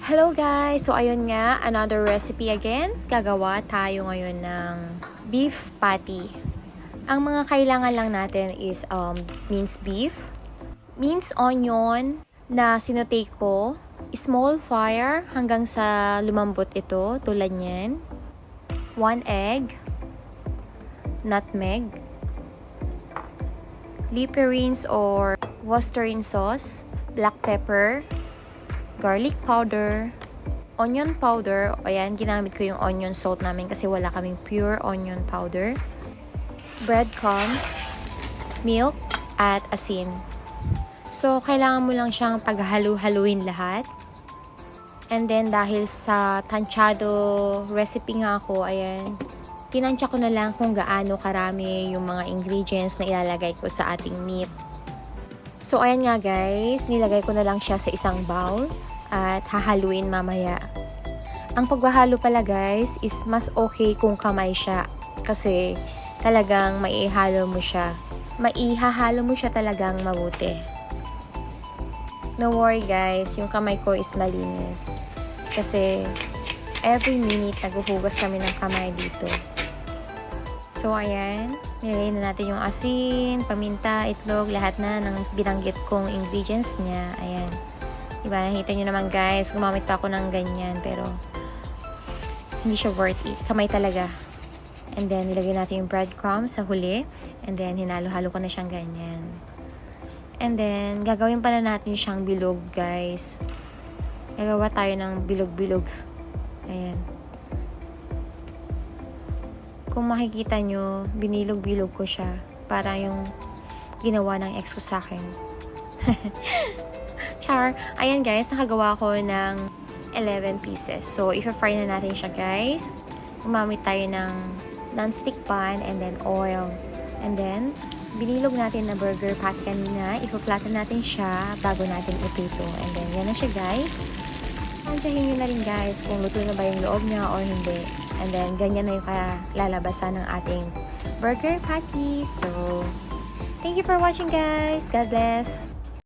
Hello guys! So ayun nga, another recipe again. Gagawa tayo ngayon ng beef patty. Ang mga kailangan lang natin is minced beef, minced onion na sinute ko, small fire hanggang sa lumambot ito tulad niyan, 1 egg, nutmeg, liperines or Worcestershire sauce, black pepper, garlic powder, onion powder. Ayan, ginamit ko yung onion salt namin kasi wala kaming pure onion powder. Breadcrumbs, milk, at asin. So, kailangan mo lang siyang paghalu-haluin lahat. And then, dahil sa tanchado recipe nga ako, ayan, tinansya ko na lang kung gaano karami yung mga ingredients na ilalagay ko sa ating meat. So, ayan nga guys, nilagay ko na lang siya sa isang bowl at hahaluin mamaya. Ang paghahalo pala guys is mas okay kung kamay siya kasi talagang maihalo mo siya. Maihahalo mo siya talagang mabuti. No worry guys, yung kamay ko is malinis. Kasi every minute naguhugas kami ng kamay dito. So, ayan. Nilagay na natin yung asin, paminta, itlog, lahat na ng binanggit kong ingredients niya. Ayan. Diba, nakita nyo naman guys, gumamit pa ako ng ganyan, pero hindi siya worth it. Kamay talaga. And then, nilagay natin yung breadcrumbs sa huli. And then, hinalo-halo ko na siyang ganyan. And then, gagawin pala natin siyang bilog guys. Gagawa tayo ng bilog-bilog. Ayan. Kung makikita nyo, binilog-bilog ko siya para yung ginawa ng ex ko sa akin. Char! Ayan guys, nakagawa ko ng 11 pieces. So, i-fry na natin siya guys. Gumamit tayo ng non-stick pan and then oil. And then, binilog natin na burger patty kanina. I-flatten natin siya bago natin iprito. And then, yan na siya guys. Tansyahin nyo na rin guys kung luto na ba yung loob niya or hindi. And then, ganyan na yung lalabasan ng ating burger patty. So, thank you for watching guys. God bless.